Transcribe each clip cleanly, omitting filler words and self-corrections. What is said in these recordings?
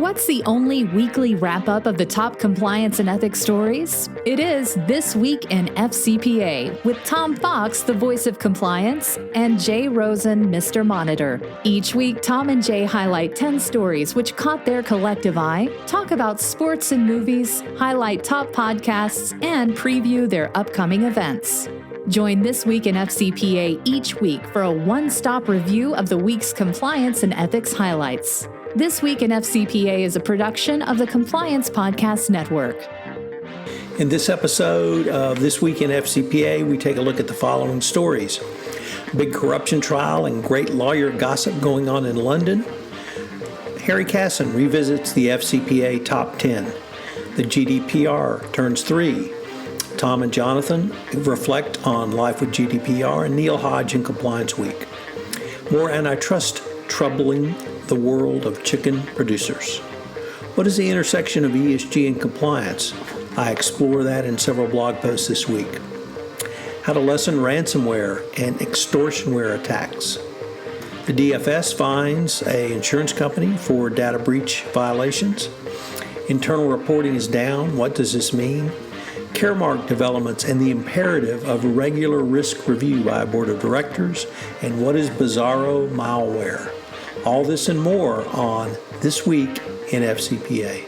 What's the only weekly wrap-up of the top compliance and ethics stories? It is This Week in FCPA with Tom Fox, the voice of compliance, and Jay Rosen, Mr. Monitor. Each week, Tom and Jay highlight 10 stories which caught their collective eye, talk about sports and movies, highlight top podcasts, and preview their upcoming events. Join This Week in FCPA each week for a one-stop review of the week's compliance and ethics highlights. This Week in FCPA is a production of the Compliance Podcast Network. In this episode of This Week in FCPA, we take a look at the following stories. Big corruption trial and great lawyer gossip going on in London. Harry Casson revisits the FCPA Top 10. The Gdpr turns 3. Tom and Jonathan reflect on life with Gdpr, and Neil Hodge in Compliance Week. More antitrust troubling the world of chicken producers. What is the intersection of ESG and compliance? I explore that in several blog posts this week. How to lessen ransomware and extortionware attacks. The DFS fines an insurance company for data breach violations. Internal reporting is down. What does this mean? Caremark developments and the imperative of regular risk review by a board of directors. And what is Bizarro malware? All this and more on This Week in FCPA.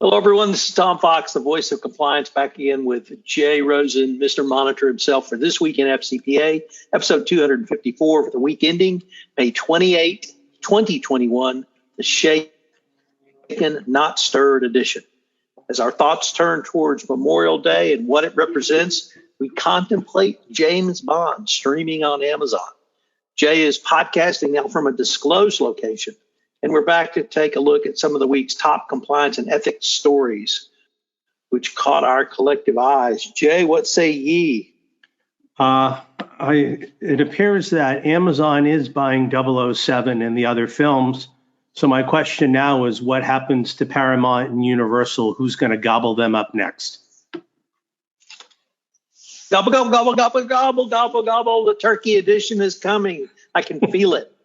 Hello, everyone. This is Tom Fox, the voice of compliance, back again with Jay Rosen, Mr. Monitor himself, for This Week in FCPA, episode 254 for the week ending May 28, 2021, the Shaken, Not Stirred edition. As our thoughts turn towards Memorial Day and what it represents, we contemplate James Bond streaming on Amazon. Jay is podcasting now from a disclosed location, and we're back to take a look at some of the week's top compliance and ethics stories, which caught our collective eyes. Jay, what say ye? It appears that Amazon is buying 007 and the other films. So my question now is, what happens to Paramount and Universal? Who's going to gobble them up next? Gobble, gobble, gobble, gobble, gobble, gobble, gobble. The turkey edition is coming. I can feel it.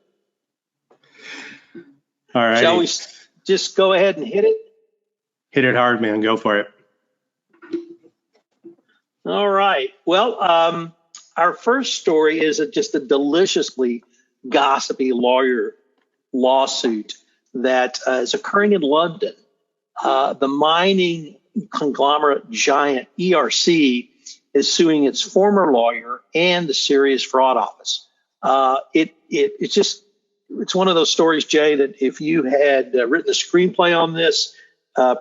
All right. Shall we just go ahead and hit it? Hit it hard, man. Go for it. All right. Well, our first story is just a deliciously gossipy lawsuit that is occurring in London. The mining conglomerate giant ERC is suing its former lawyer and the Serious Fraud Office. It's one of those stories, Jay, that if you had written a screenplay on this,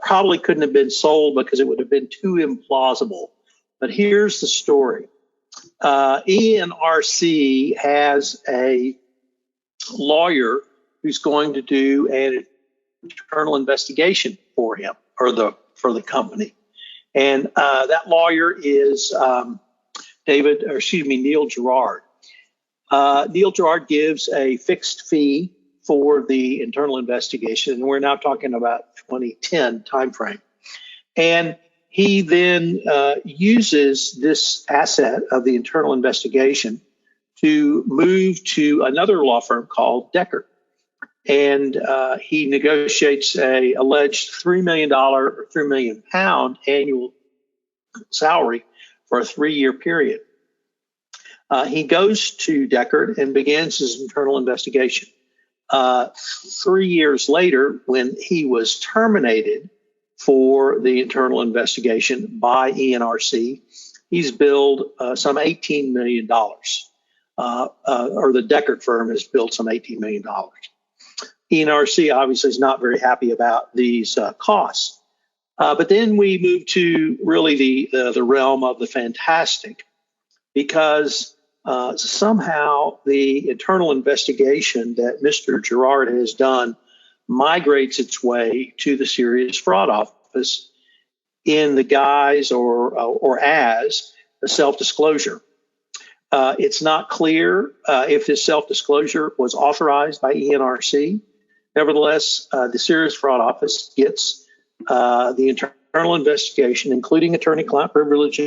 probably couldn't have been sold because it would have been too implausible. But here's the story. ENRC has a lawyer who's going to do an internal investigation for him or for the company. And that lawyer is Neil Gerard. Neil Gerard gives a fixed fee for the internal investigation, and we're now talking about 2010 timeframe. And he then uses this asset of the internal investigation to move to another law firm called Deckard. And he negotiates a alleged $3 million or £3 million annual salary for a 3-year period. He goes to Deckard and begins his internal investigation. 3 years later, when he was terminated for the internal investigation by ENRC, he's billed some $18 million, or the Deckard firm has billed some $18 million. ENRC obviously is not very happy about these costs. But then we move to really the realm of the fantastic, because somehow the internal investigation that Mr. Gerard has done migrates its way to the Serious Fraud Office in the guise or as a self-disclosure. It's not clear if this self-disclosure was authorized by ENRC. Nevertheless, the Serious Fraud Office gets the internal investigation, including attorney-client privilege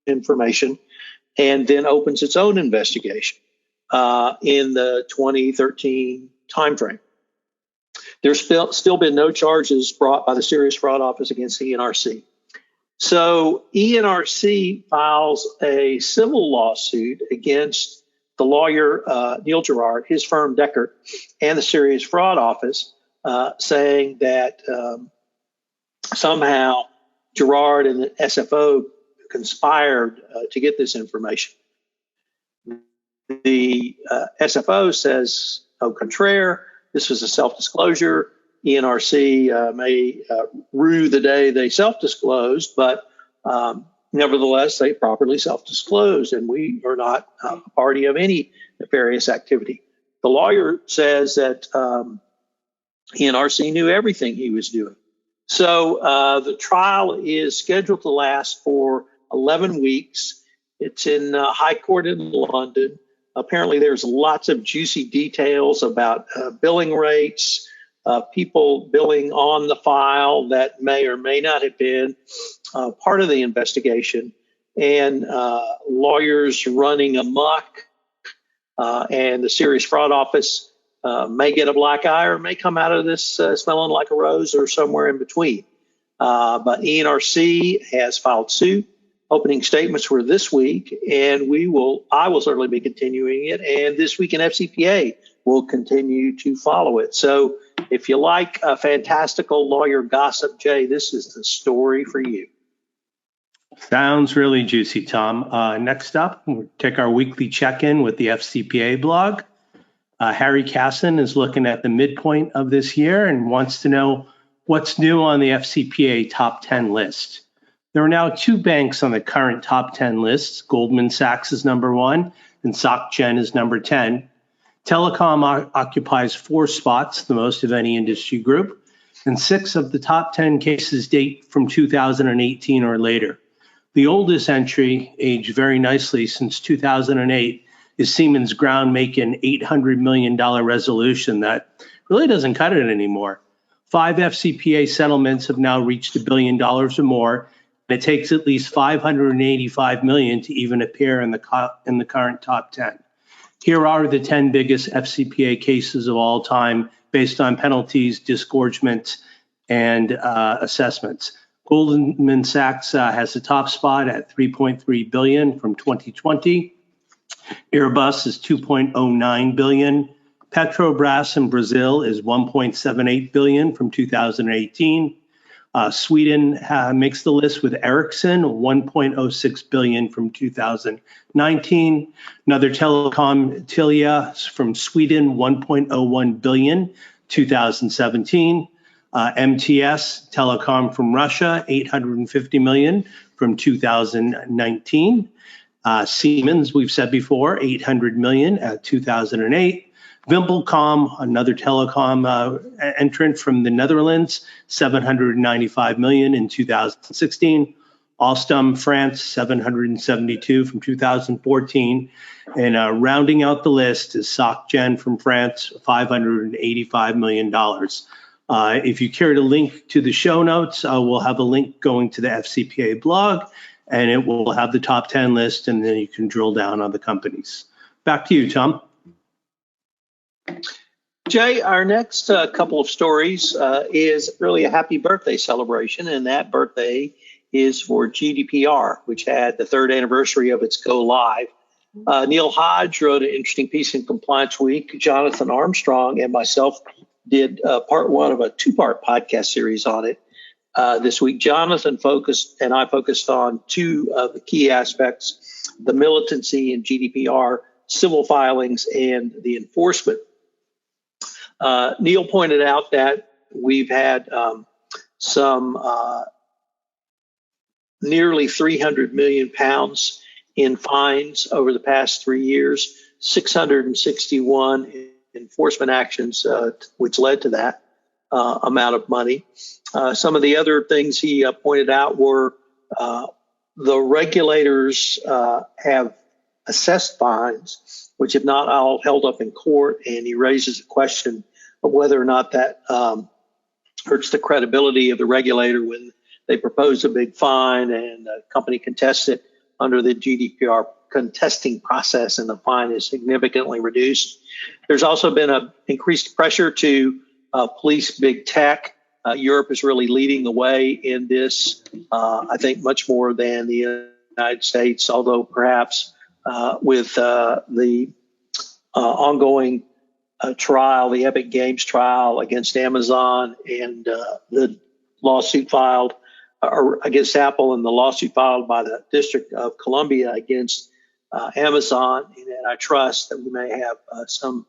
information, and then opens its own investigation. in the 2013 timeframe. There's still been no charges brought by the Serious Fraud Office against ENRC. So ENRC files a civil lawsuit against the lawyer, Neil Gerard, his firm Deckert, and the Serious Fraud Office, saying that somehow Gerard and the SFO conspired to get this information. The SFO says, au contraire, this was a self-disclosure. ENRC may rue the day they self-disclosed, but nevertheless, they properly self-disclosed, and we are not a party of any nefarious activity. The lawyer says that ENRC knew everything he was doing. So the trial is scheduled to last for 11 weeks. It's in High Court in London. Apparently, there's lots of juicy details about billing rates, people billing on the file that may or may not have been part of the investigation, and lawyers running amok, and the Serious Fraud Office may get a black eye or may come out of this smelling like a rose or somewhere in between. But ENRC has filed suit. Opening statements were this week, and I will certainly be continuing it, and This Week in FCPA will continue to follow it. So if you like fantastical lawyer gossip, Jay, this is the story for you. Sounds really juicy, Tom. Next up, we'll take our weekly check-in with the FCPA blog. Harry Casson is looking at the midpoint of this year and wants to know what's new on the FCPA top 10 list. There are now 2 banks on the current top 10 lists. Goldman Sachs is number 1 and SocGen is number 10. Telecom occupies 4 spots, the most of any industry group, and 6 of the top 10 cases date from 2018 or later. The oldest entry, aged very nicely since 2008, is Siemens' ground-making $800 million resolution that really doesn't cut it anymore. 5 FCPA settlements have now reached $1 billion or more. It takes at least $585 million to even appear in the current top 10. Here are the 10 biggest FCPA cases of all time based on penalties, disgorgement, and assessments. Goldman Sachs has the top spot at $3.3 billion from 2020. Airbus is $2.09 billion. Petrobras in Brazil is $1.78 billion from 2018. Sweden makes the list with Ericsson, $1.06 billion from 2019. Another telecom, Telia from Sweden, $1.01 billion, 2017. MTS Telecom from Russia, $850 million from 2019. Siemens, we've said before, $800 million at 2008. Wimblecom, another telecom entrant from the Netherlands, $795 million in 2016. Alstom France, $772 from 2014. And rounding out the list is SocGen from France, $585 million. If you care to link to the show notes, we'll have a link going to the FCPA blog, and it will have the top 10 list, and then you can drill down on the companies. Back to you, Tom. Jay, our next couple of stories is really a happy birthday celebration, and that birthday is for Gdpr, which had the 3rd anniversary of its go live. Neil Hodge wrote an interesting piece in Compliance Week. Jonathan Armstrong and myself did part 1 of a 2-part podcast series on it this week. Jonathan and I focused on 2 of the key aspects: the militancy in GDPR, civil filings, and the enforcement. Neil pointed out that we've had some nearly 300 million pounds in fines over the past 3 years, 661 enforcement actions, which led to that amount of money. Some of the other things he pointed out were the regulators have assessed fines, which have not all held up in court, and he raises a question of whether or not that hurts the credibility of the regulator when they propose a big fine and a company contests it under the GDPR contesting process, and the fine is significantly reduced. There's also been an increased pressure to police big tech. Europe is really leading the way in this, I think, much more than the United States, although perhaps with the ongoing trial, the Epic Games trial against Amazon, and the lawsuit filed against Apple, and the lawsuit filed by the District of Columbia against Amazon in antitrust, that we may have some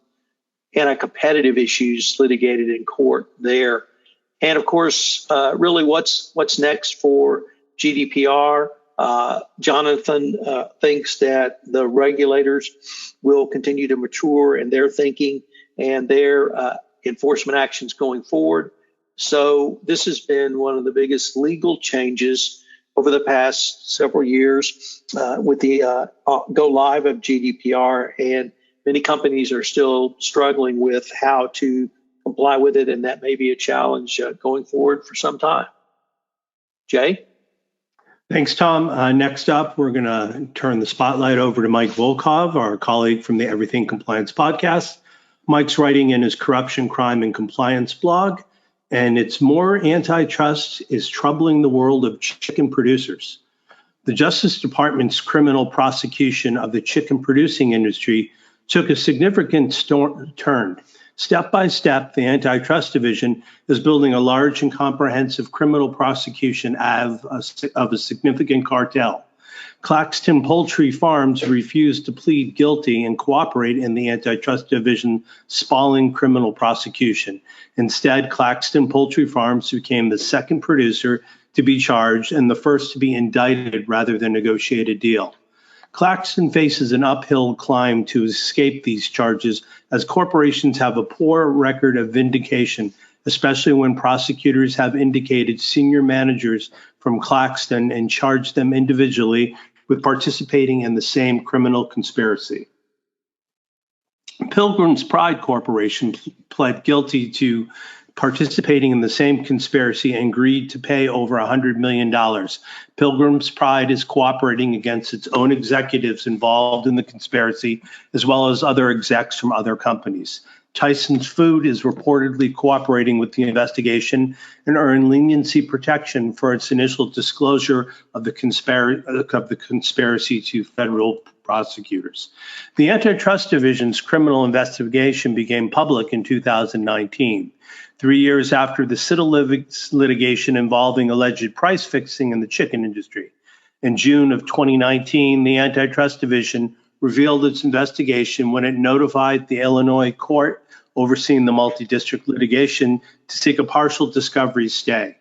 anti-competitive issues litigated in court there. And of course, really what's next for GDPR? Jonathan thinks that the regulators will continue to mature in their thinking and their enforcement actions going forward. So this has been one of the biggest legal changes over the past several years with the go live of GDPR, and many companies are still struggling with how to comply with it, and that may be a challenge going forward for some time. Jay? Thanks, Tom. Next up, we're going to turn the spotlight over to Mike Volkov, our colleague from the Everything Compliance podcast. Mike's writing in his Corruption, Crime, and Compliance blog, and it's more antitrust is troubling the world of chicken producers. The Justice Department's criminal prosecution of the chicken producing industry took a significant turn. Step by step, the Antitrust Division is building a large and comprehensive criminal prosecution of a significant cartel. Claxton Poultry Farms refused to plead guilty and cooperate in the Antitrust Division spalling criminal prosecution. Instead, Claxton Poultry Farms became the second producer to be charged and the first to be indicted rather than negotiate a deal. Claxton faces an uphill climb to escape these charges, as corporations have a poor record of vindication, especially when prosecutors have indicated senior managers from Claxton and charged them individually with participating in the same criminal conspiracy. Pilgrim's Pride Corporation pled guilty to participating in the same conspiracy and agreed to pay over $100 million. Pilgrim's Pride is cooperating against its own executives involved in the conspiracy, as well as other execs from other companies. Tyson's Food is reportedly cooperating with the investigation and earned leniency protection for its initial disclosure of the conspiracy to federal prosecutors. The Antitrust Division's criminal investigation became public in 2019, 3 years after the civil litigation involving alleged price fixing in the chicken industry. In June of 2019, the Antitrust Division revealed its investigation when it notified the Illinois court overseeing the multi-district litigation to seek a partial discovery stay.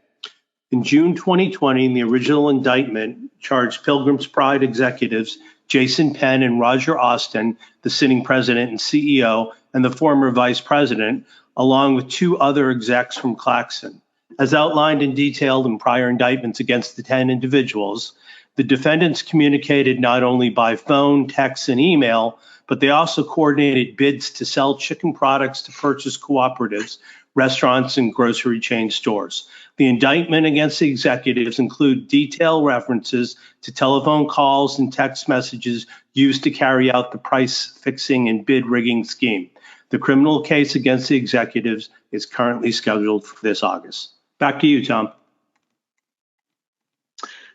In June 2020, the original indictment charged Pilgrim's Pride executives Jason Penn and Roger Austin, the sitting president and CEO, and the former vice president, along with two other execs from Claxton. As outlined in detail in prior indictments against the 10 individuals, the defendants communicated not only by phone, text, and email, but they also coordinated bids to sell chicken products to purchase cooperatives, restaurants, and grocery chain stores. The indictment against the executives include detailed references to telephone calls and text messages used to carry out the price fixing and bid rigging scheme. The criminal case against the executives is currently scheduled for this August. Back to you, Tom.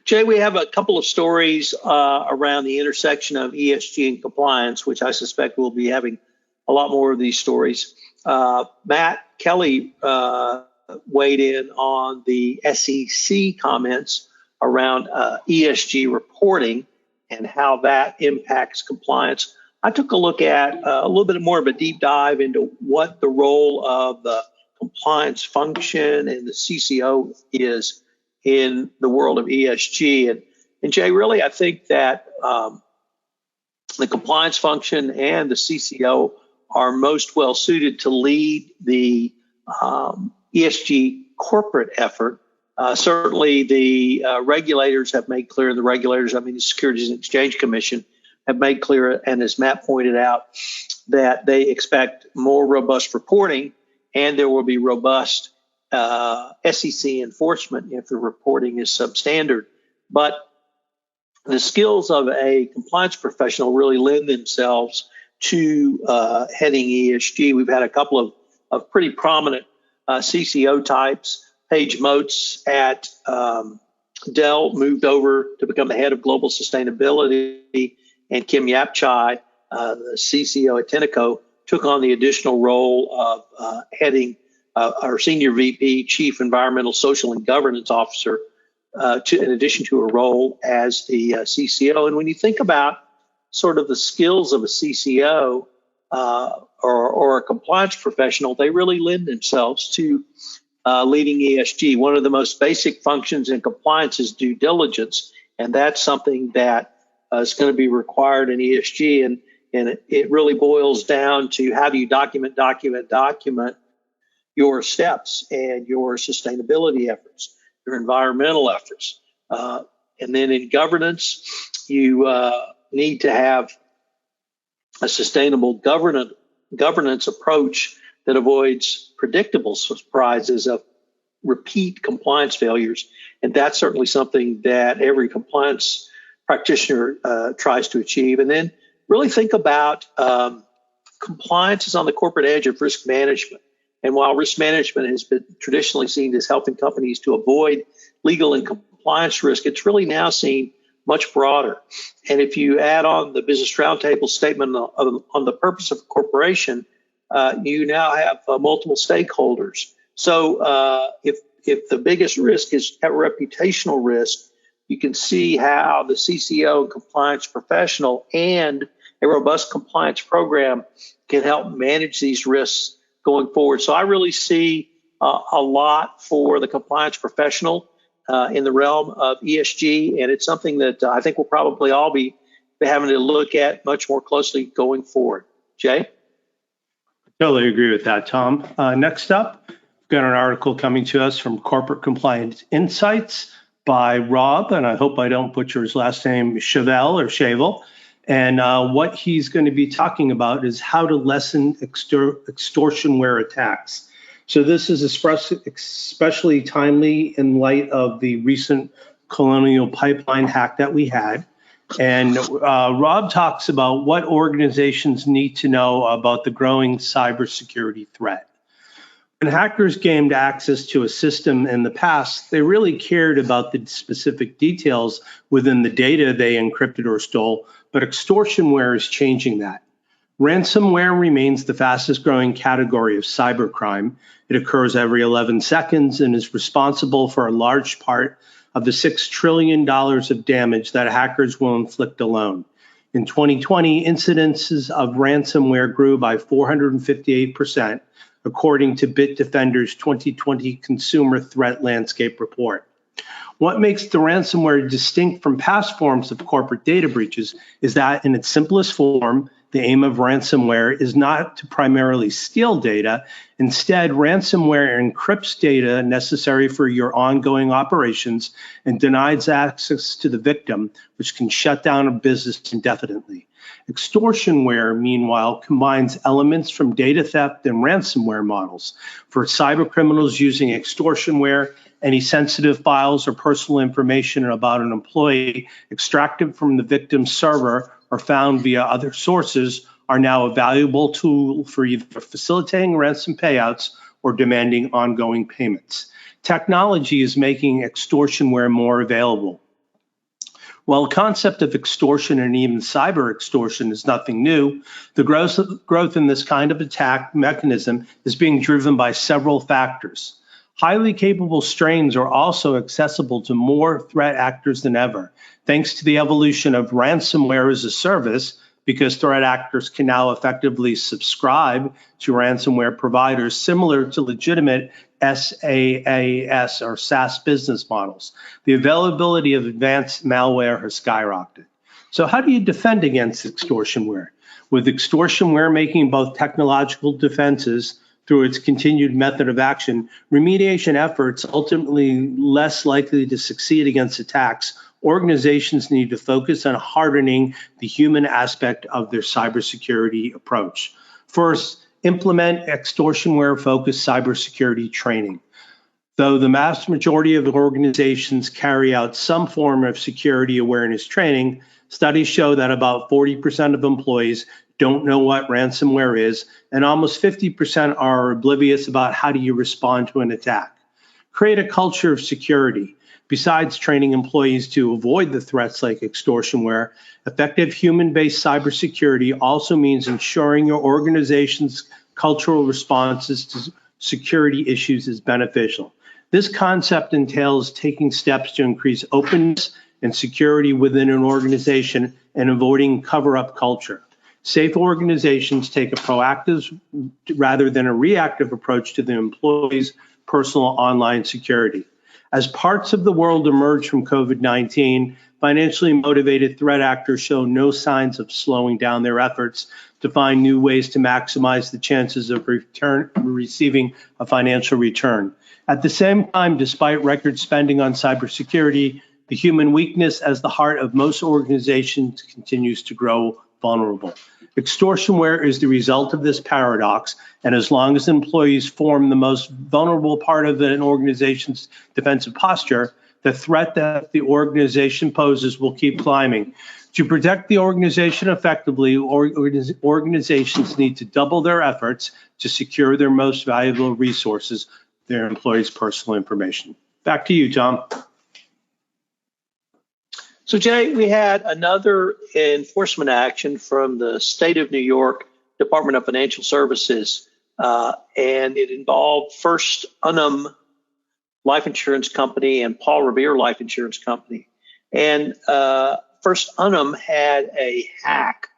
Jay, we have a couple of stories around the intersection of ESG and compliance, which I suspect we'll be having a lot more of these stories. Matt Kelly weighed in on the SEC comments around ESG reporting and how that impacts compliance. I took a look at a little bit more of a deep dive into what the role of the compliance function and the CCO is in the world of ESG. And Jay, really, I think that the compliance function and the CCO are most well suited to lead the ESG corporate effort. Certainly, the regulators have made clear, the Securities and Exchange Commission have made clear, and as Matt pointed out, that they expect more robust reporting, and there will be robust SEC enforcement if the reporting is substandard. But the skills of a compliance professional really lend themselves to heading ESG. We've had a couple of pretty prominent CCO types. Paige Moats at Dell moved over to become the head of global sustainability, and Kim Yapchai, the CCO at Tenneco, took on the additional role of heading our senior VP, Chief Environmental, Social, and Governance Officer, in addition to a role as the CCO. And when you think about sort of the skills of a CCO or a compliance professional, they really lend themselves to leading ESG. One of the most basic functions in compliance is due diligence, and that's something that is going to be required in ESG. And it really boils down to how do you document your steps and your sustainability efforts, your environmental efforts. And then in governance, you need to have a sustainable governance approach that avoids predictable surprises of repeat compliance failures. And that's certainly something that every compliance practitioner tries to achieve. And then really think about compliance is on the corporate edge of risk management. And while risk management has been traditionally seen as helping companies to avoid legal and compliance risk, it's really now seen much broader. And if you add on the Business Roundtable statement on the purpose of a corporation, you now have multiple stakeholders. So if the biggest risk is a reputational risk, you can see how the CCO and compliance professional and a robust compliance program can help manage these risks going forward. So I really see a lot for the compliance professional in the realm of ESG, and it's something that I think we'll probably all be having to look at much more closely going forward. Jay? Totally agree with that, Tom. Next up, we've got an article coming to us from Corporate Compliance Insights by Rob, and I hope I don't butcher his last name, Shavel. And what he's going to be talking about is how to lessen extortionware attacks. So this is especially timely in light of the recent Colonial Pipeline hack that we had. And Rob talks about what organizations need to know about the growing cybersecurity threat. When hackers gained access to a system in the past, they really cared about the specific details within the data they encrypted or stole, but extortionware is changing that. Ransomware remains the fastest growing category of cybercrime. It occurs every 11 seconds and is responsible for a large part of the $6 trillion of damage that hackers will inflict alone. In 2020, incidences of ransomware grew by 458%, according to Bitdefender's 2020 Consumer Threat Landscape Report. What makes the ransomware distinct from past forms of corporate data breaches is that in its simplest form, the aim of ransomware is not to primarily steal data. Instead, ransomware encrypts data necessary for your ongoing operations and denies access to the victim, which can shut down a business indefinitely. Extortionware, meanwhile, combines elements from data theft and ransomware models. For cybercriminals using extortionware, any sensitive files or personal information about an employee extracted from the victim's server or found via other sources are now a valuable tool for either facilitating ransom payouts or demanding ongoing payments. Technology is making extortionware more available. While the concept of extortion and even cyber extortion is nothing new, the growth in this kind of attack mechanism is being driven by several factors. Highly capable strains are also accessible to more threat actors than ever, thanks to the evolution of ransomware as a service, because threat actors can now effectively subscribe to ransomware providers similar to legitimate SaaS or SaaS business models. The availability of advanced malware has skyrocketed. So how do you defend against extortionware? With extortionware making both technological defenses through its continued method of action, remediation efforts ultimately less likely to succeed against attacks, organizations need to focus on hardening the human aspect of their cybersecurity approach. First, implement extortionware-focused cybersecurity training. Though the vast majority of organizations carry out some form of security awareness training, studies show that about 40% of employees don't know what ransomware is, and almost 50% are oblivious about how do you respond to an attack. Create a culture of security. Besides training employees to avoid the threats like extortionware, effective human-based cybersecurity also means ensuring your organization's cultural responses to security issues is beneficial. This concept entails taking steps to increase openness and security within an organization and avoiding cover-up culture. Safe organizations take a proactive rather than a reactive approach to the employees' personal online security. As parts of the world emerge from COVID-19, financially motivated threat actors show no signs of slowing down their efforts to find new ways to maximize the chances of receiving a financial return. At the same time, despite record spending on cybersecurity, the human weakness as the heart of most organizations continues to grow vulnerable. Extortionware is the result of this paradox, and as long as employees form the most vulnerable part of an organization's defensive posture, the threat that the organization poses will keep climbing. To protect the organization effectively, organizations need to double their efforts to secure their most valuable resources, their employees' personal information. Back to you, Tom. So, Jay, we had another enforcement action from the state of New York Department of Financial Services, and it involved First Unum Life Insurance Company and Paul Revere Life Insurance Company. And First Unum had a hack,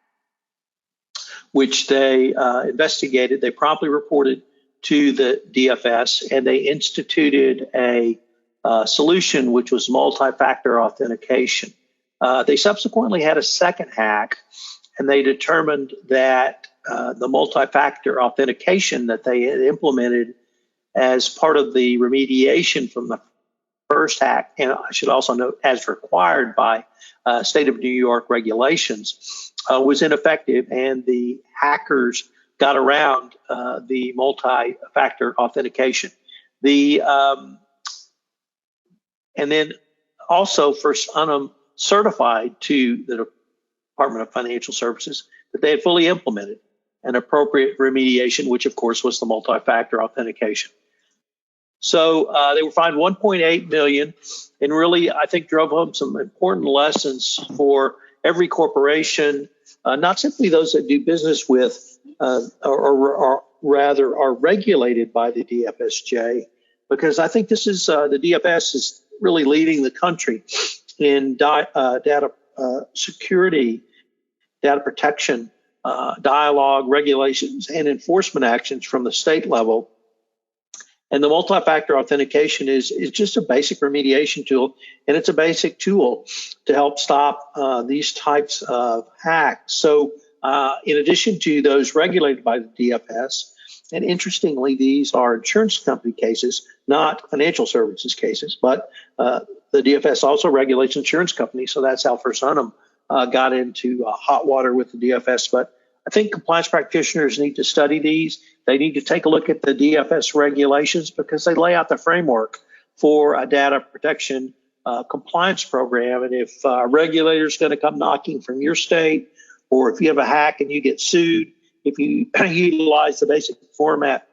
which they investigated. They promptly reported to the DFS, and they instituted a solution, which was multi-factor authentication. They subsequently had a second hack, and they determined that the multi-factor authentication that they had implemented as part of the remediation from the first hack, and I should also note as required by state of New York regulations, was ineffective, and the hackers got around the multi-factor authentication. And then also First Unum certified to the Department of Financial Services that they had fully implemented an appropriate remediation, which of course was the multi-factor authentication. So they were fined $1.8 million, and really I think drove home some important lessons for every corporation, not simply those that do business with or rather are regulated by the DFSJ, because I think this is the DFS is really leading the country in data security, data protection, dialogue, regulations, and enforcement actions from the state level. And the multi-factor authentication is just a basic remediation tool, and it's a basic tool to help stop these types of hacks. So in addition to those regulated by the DFS, and interestingly, these are insurance company cases, not financial services cases, but the DFS also regulates insurance companies, so that's how First Unum got into hot water with the DFS. But I think compliance practitioners need to study these. They need to take a look at the DFS regulations because they lay out the framework for a data protection compliance program. And if a regulator is going to come knocking from your state, or if you have a hack and you get sued, if you utilize the basic format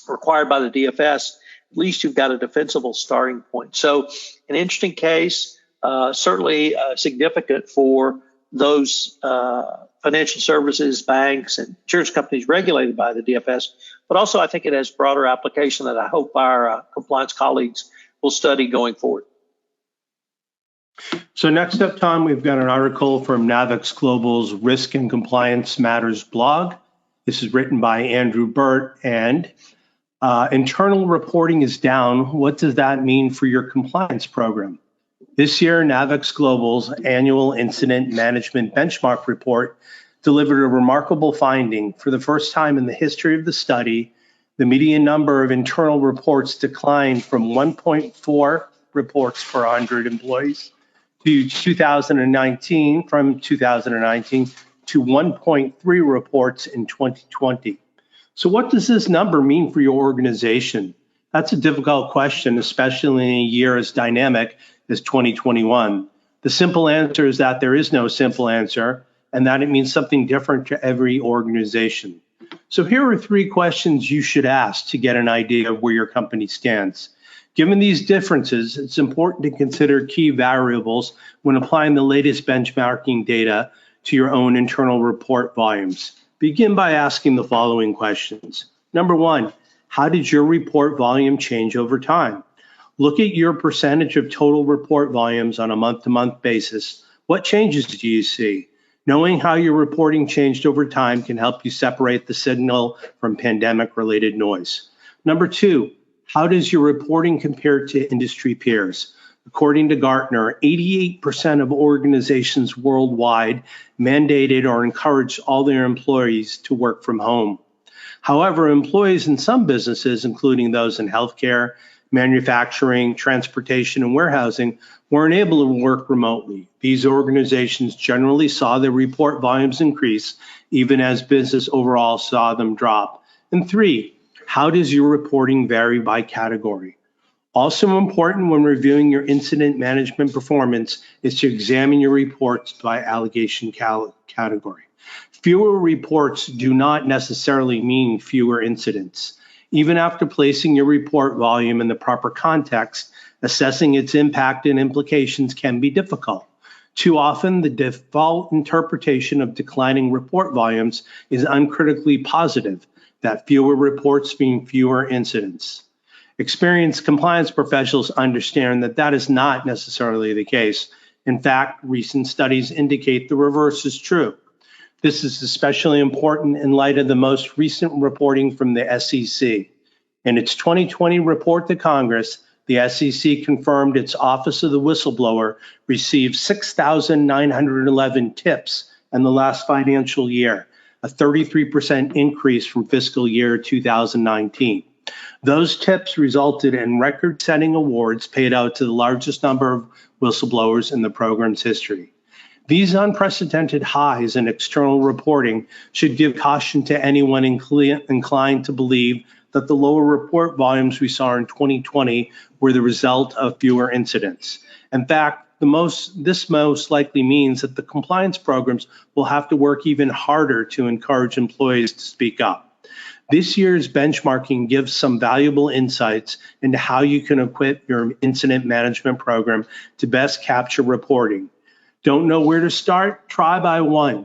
required by the DFS, at least you've got a defensible starting point. So an interesting case, certainly significant for those financial services, banks, and insurance companies regulated by the DFS, but also I think it has broader application that I hope our compliance colleagues will study going forward. So next up, Tom, we've got an article from Navex Global's Risk and Compliance Matters blog. This is written by Andrew Burt, and internal reporting is down. What does that mean for your compliance program? This year, Navex Global's annual Incident Management Benchmark Report delivered a remarkable finding. For the first time in the history of the study, the median number of internal reports declined from 1.4 reports per 100 employees to 2019 to 1.3 reports in 2020. So what does this number mean for your organization? That's a difficult question, especially in a year as dynamic as 2021. The simple answer is that there is no simple answer, and that it means something different to every organization. So here are 3 questions you should ask to get an idea of where your company stands. Given these differences, it's important to consider key variables when applying the latest benchmarking data to your own internal report volumes. Begin by asking the following questions. Number 1, how did your report volume change over time? Look at your percentage of total report volumes on a month-to-month basis. What changes do you see? Knowing how your reporting changed over time can help you separate the signal from pandemic-related noise. Number 2, how does your reporting compare to industry peers? According to Gartner, 88% of organizations worldwide mandated or encouraged all their employees to work from home. However, employees in some businesses, including those in healthcare, manufacturing, transportation, and warehousing, weren't able to work remotely. These organizations generally saw their report volumes increase, even as business overall saw them drop. And 3, how does your reporting vary by category? Also important when reviewing your incident management performance is to examine your reports by allegation category. Fewer reports do not necessarily mean fewer incidents. Even after placing your report volume in the proper context, assessing its impact and implications can be difficult. Too often, the default interpretation of declining report volumes is uncritically positive, that fewer reports mean fewer incidents. Experienced compliance professionals understand that that is not necessarily the case. In fact, recent studies indicate the reverse is true. This is especially important in light of the most recent reporting from the SEC. In its 2020 report to Congress, the SEC confirmed its Office of the Whistleblower received 6,911 tips in the last financial year, a 33% increase from fiscal year 2019. Those tips resulted in record-setting awards paid out to the largest number of whistleblowers in the program's history. These unprecedented highs in external reporting should give caution to anyone inclined to believe that the lower report volumes we saw in 2020 were the result of fewer incidents. In fact, this most likely means that the compliance programs will have to work even harder to encourage employees to speak up. This year's benchmarking gives some valuable insights into how you can equip your incident management program to best capture reporting. Don't know where to start? Try by 1.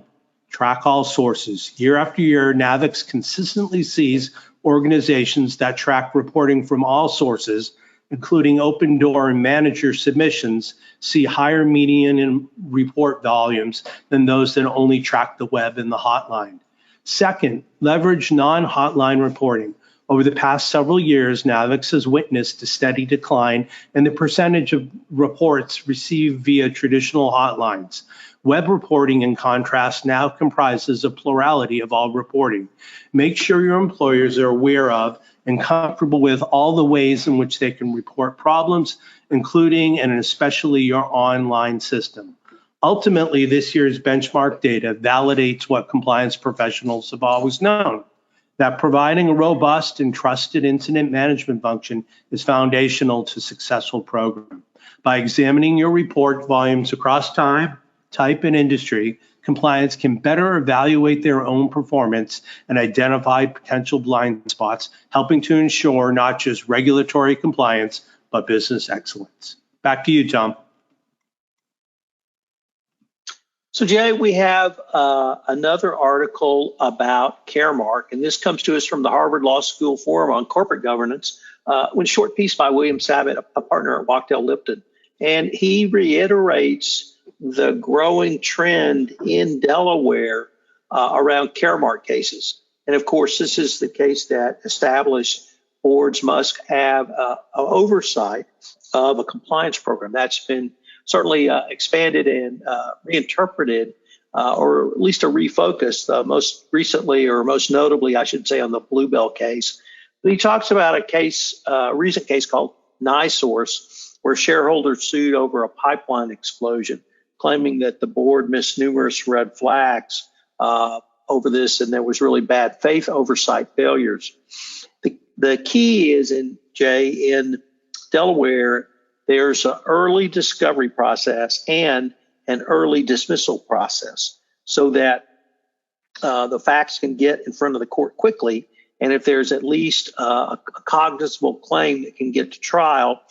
Track all sources. Year after year, NAVIX consistently sees organizations that track reporting from all sources, including open door and manager submissions, see higher median and report volumes than those that only track the web and the hotline. Second, leverage non-hotline reporting. Over the past several years, NAVIX has witnessed a steady decline in the percentage of reports received via traditional hotlines. Web reporting, in contrast, now comprises a plurality of all reporting. Make sure your employers are aware of and comfortable with all the ways in which they can report problems, including and especially your online system. Ultimately, this year's benchmark data validates what compliance professionals have always known, that providing a robust and trusted incident management function is foundational to successful program. By examining your report volumes across time, type, and industry, compliance can better evaluate their own performance and identify potential blind spots, helping to ensure not just regulatory compliance, but business excellence. Back to you, Tom. So, Jay, we have another article about Caremark, and this comes to us from the Harvard Law School Forum on Corporate Governance, with a short piece by William Sabat, a partner at Wachtell Lipton. And he reiterates the growing trend in Delaware around Caremark cases. And of course, this is the case that established boards must have oversight of a compliance program. That's been certainly expanded and reinterpreted, or at least a refocus, most recently, or most notably, I should say, on the Bluebell case. But he talks about a recent case called NiSource, where shareholders sued over a pipeline explosion, claiming that the board missed numerous red flags over this, and there was really bad faith oversight failures. The key is in Jay, in Delaware, there's an early discovery process and an early dismissal process so that the facts can get in front of the court quickly. And if there's at least a cognizable claim that can get to trial,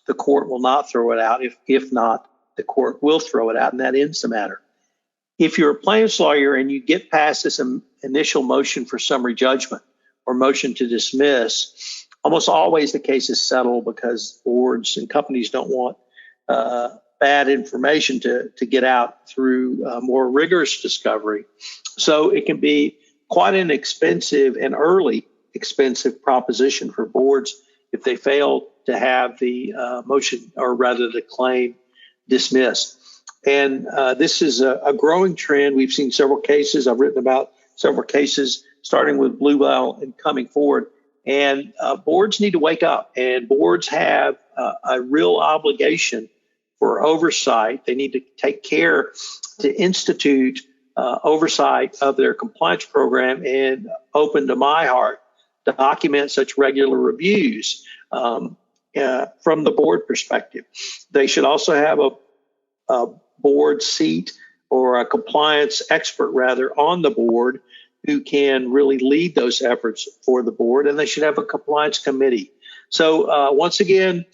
the court will not throw it out. If not, the court will throw it out, and that ends the matter. If you're a plaintiff's lawyer and you get past this initial motion for summary judgment or motion to dismiss, almost always the case is settled because boards and companies don't want bad information to get out through more rigorous discovery. So it can be quite an expensive and early expensive proposition for boards if they fail to have the motion, or rather the claim, dismissed. And this is a growing trend. We've seen several cases. I've written about several cases starting with Bluebell and coming forward. And boards need to wake up, and boards have a real obligation for oversight. They need to take care to institute oversight of their compliance program and open to my heart to document such regular reviews from the board perspective. They should also have a board seat, or a compliance expert rather, on the board who can really lead those efforts for the board, and they should have a compliance committee. So once again,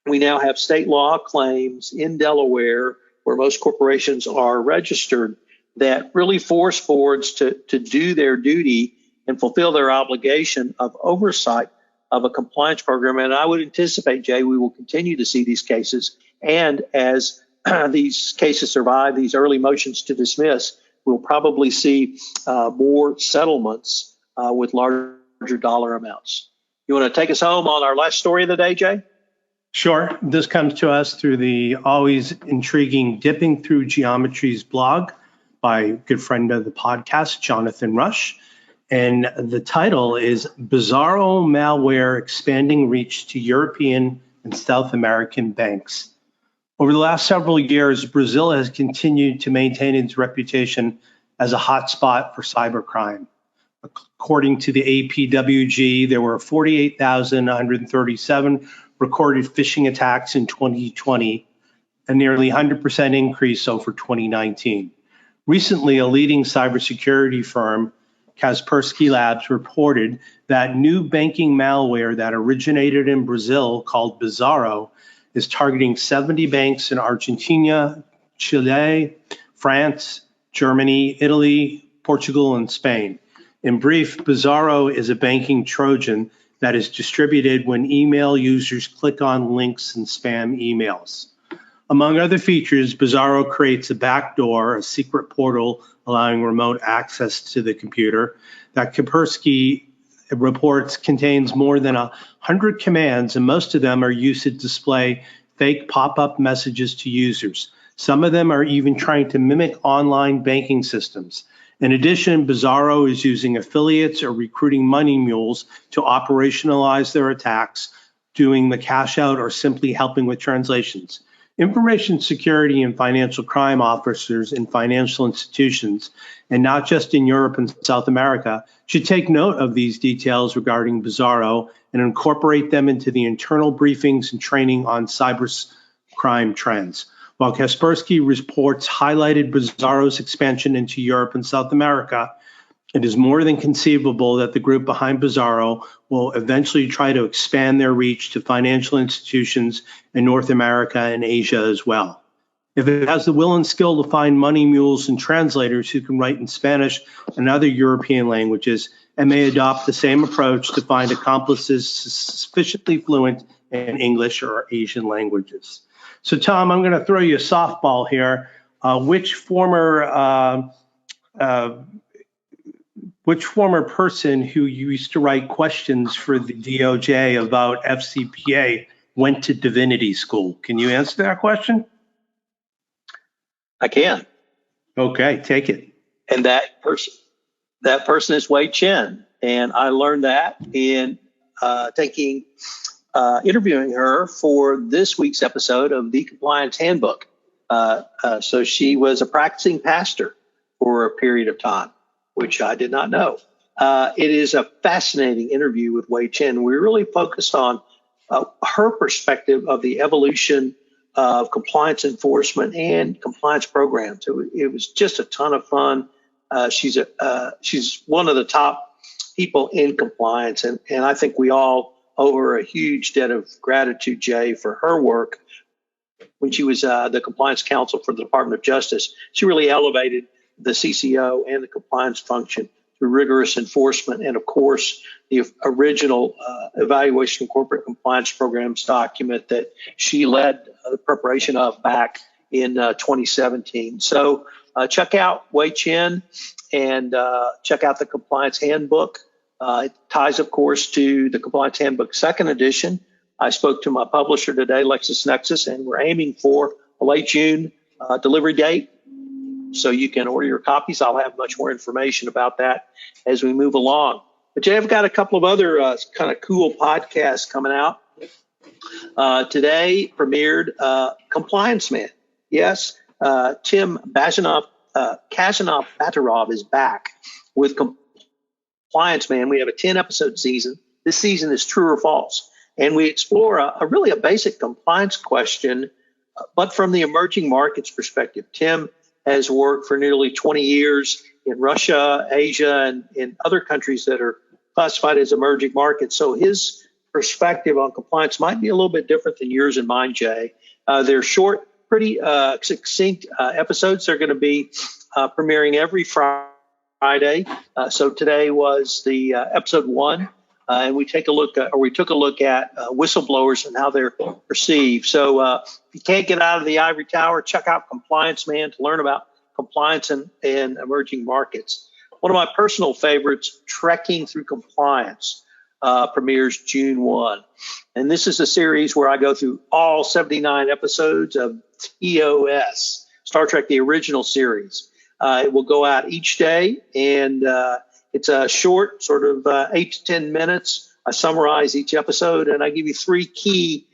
we now have state law claims in Delaware, where most corporations are registered, that really force boards to do their duty and fulfill their obligation of oversight of a compliance program. And I would anticipate, Jay, we will continue to see these cases. And as these cases survive these early motions to dismiss, we'll probably see more settlements with larger dollar amounts. You want to take us home on our last story of the day, Jay? Sure. This comes to us through the always intriguing Dipping Through Geometries blog by a good friend of the podcast, Jonathan Rush. And the title is Bizarro Malware Expanding Reach to European and South American Banks. Over the last several years, Brazil has continued to maintain its reputation as a hotspot for cybercrime. According to the APWG, there were 48,137 recorded phishing attacks in 2020, a nearly 100% increase over 2019. Recently, a leading cybersecurity firm, Kaspersky Labs, reported that new banking malware that originated in Brazil, called Bizarro, is targeting 70 banks in Argentina, Chile, France, Germany, Italy, Portugal, and Spain. In brief, Bizarro is a banking Trojan that is distributed when email users click on links in spam emails. Among other features, Bizarro creates a backdoor, a secret portal allowing remote access to the computer that Kaspersky reports contains more than 100 commands, and most of them are used to display fake pop-up messages to users. Some of them are even trying to mimic online banking systems. In addition, Bizarro is using affiliates or recruiting money mules to operationalize their attacks, doing the cash out or simply helping with translations. Information security and financial crime officers in financial institutions, and not just in Europe and South America, should take note of these details regarding Bizarro and incorporate them into the internal briefings and training on cybercrime trends. While Kaspersky reports highlighted Bizarro's expansion into Europe and South America, it is more than conceivable that the group behind Bizarro will eventually try to expand their reach to financial institutions in North America and Asia as well. If it has the will and skill to find money mules and translators who can write in Spanish and other European languages, it may adopt the same approach to find accomplices sufficiently fluent in English or Asian languages. So, Tom, I'm going to throw you a softball here. Which former person who used to write questions for the DOJ about FCPA went to divinity school? Can you answer that question? I can. Okay, take it. And that person is Wei Chen. And I learned that in interviewing her for this week's episode of the Compliance Handbook. So she was a practicing pastor for a period of time, which I did not know. It is a fascinating interview with Wei Chen. We really focused on her perspective of the evolution of compliance enforcement and compliance programs. It was just a ton of fun. She's one of the top people in compliance, and I think we all owe her a huge debt of gratitude, Jay, for her work. When she was the compliance counsel for the Department of Justice, she really elevated the CCO and the compliance function through rigorous enforcement and, of course, the original evaluation of corporate compliance programs document that she led the preparation of back in 2017. So check out Wei Chen and check out the Compliance Handbook. It ties, of course, to the Compliance Handbook second edition. I spoke to my publisher today, LexisNexis, and we're aiming for a late June delivery date. So you can order your copies. I'll have much more information about that as we move along. But Jay, I've got a couple of other kind of cool podcasts coming out. Today premiered Compliance Man. Yes, Tim Kazanov-Batarov is back with Compliance Man. We have a 10-episode season. This season is true or false. And we explore a really basic compliance question, but from the emerging markets perspective. Tim has worked for nearly 20 years in Russia, Asia, and in other countries that are classified as emerging markets. So his perspective on compliance might be a little bit different than yours and mine, Jay. They're short, pretty succinct episodes. They're going to be premiering every Friday. So today was the episode 1. And we took a look at whistleblowers and how they're perceived. So if you can't get out of the ivory tower, check out Compliance Man to learn about compliance and emerging markets. One of my personal favorites, Trekking Through Compliance, premieres June 1. And this is a series where I go through all 79 episodes of TOS, Star Trek, the original series. It will go out each day, and it's a short, sort of 8 to 10 minutes. I summarize each episode, and I give you 3 key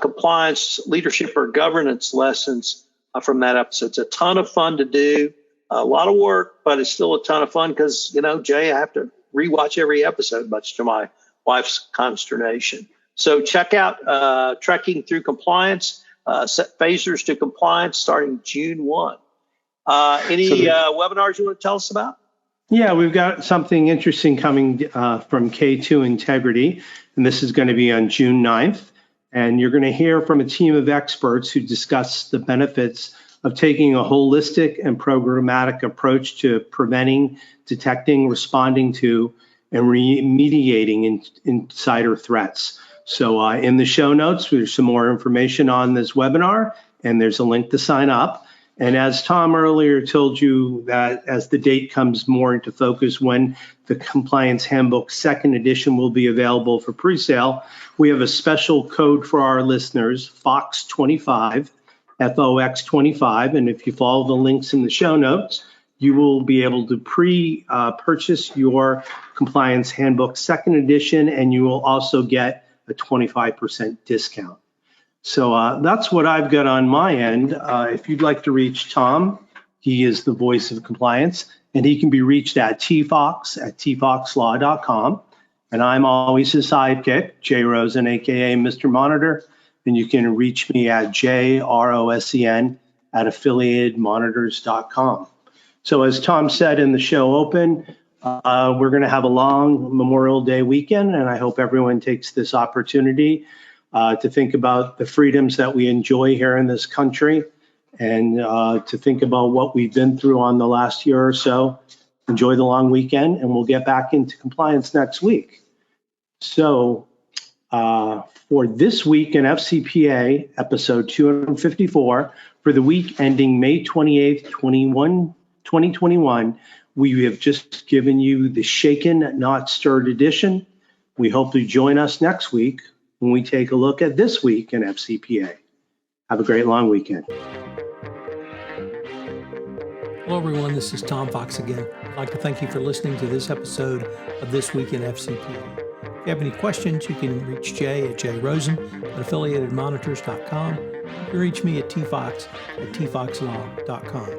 compliance, leadership, or governance lessons from that episode. It's a ton of fun to do, a lot of work, but it's still a ton of fun because, Jay, I have to rewatch every episode, much to my wife's consternation. So check out Trekking Through Compliance, Set Phasers to Compliance, starting June 1. Any webinars you want to tell us about? Yeah, we've got something interesting coming from K2 Integrity, and this is going to be on June 9th. And you're going to hear from a team of experts who discuss the benefits of taking a holistic and programmatic approach to preventing, detecting, responding to, and remediating insider threats. So in the show notes, there's some more information on this webinar, and there's a link to sign up. And as Tom earlier told you, that as the date comes more into focus when the Compliance Handbook second edition will be available for pre-sale, we have a special code for our listeners, FOX25, FOX25. And if you follow the links in the show notes, you will be able to purchase your Compliance Handbook second edition, and you will also get a 25% discount. So that's what I've got on my end. If you'd like to reach Tom, he is the voice of compliance, and he can be reached at tfox@tfoxlaw.com. And I'm always his sidekick, Jay Rosen, aka Mr. Monitor. And you can reach me at jrosen@affiliatedmonitors.com. So as Tom said in the show open, we're going to have a long Memorial Day weekend, and I hope everyone takes this opportunity to think about the freedoms that we enjoy here in this country, and to think about what we've been through on the last year or so. Enjoy the long weekend, and we'll get back into compliance next week. So for this week in FCPA, episode 254, for the week ending May 28th, 2021, we have just given you the Shaken, Not Stirred edition. We hope you join us next week when we take a look at this week in FCPA. Have a great long weekend. Hello, everyone. This is Tom Fox again. I'd like to thank you for listening to this episode of This Week in FCPA. If you have any questions, you can reach Jay at jrosen@affiliatedmonitors.com. You can reach me at tfox@tfoxlaw.com.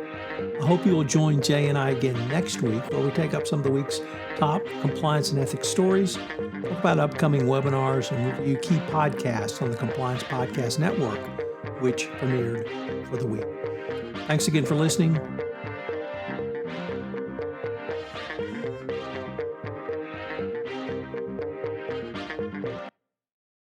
I hope you will join Jay and I again next week, where we take up some of the week's top compliance and ethics stories, talk about upcoming webinars, and review key podcasts on the Compliance Podcast Network, which premiered for the week. Thanks again for listening.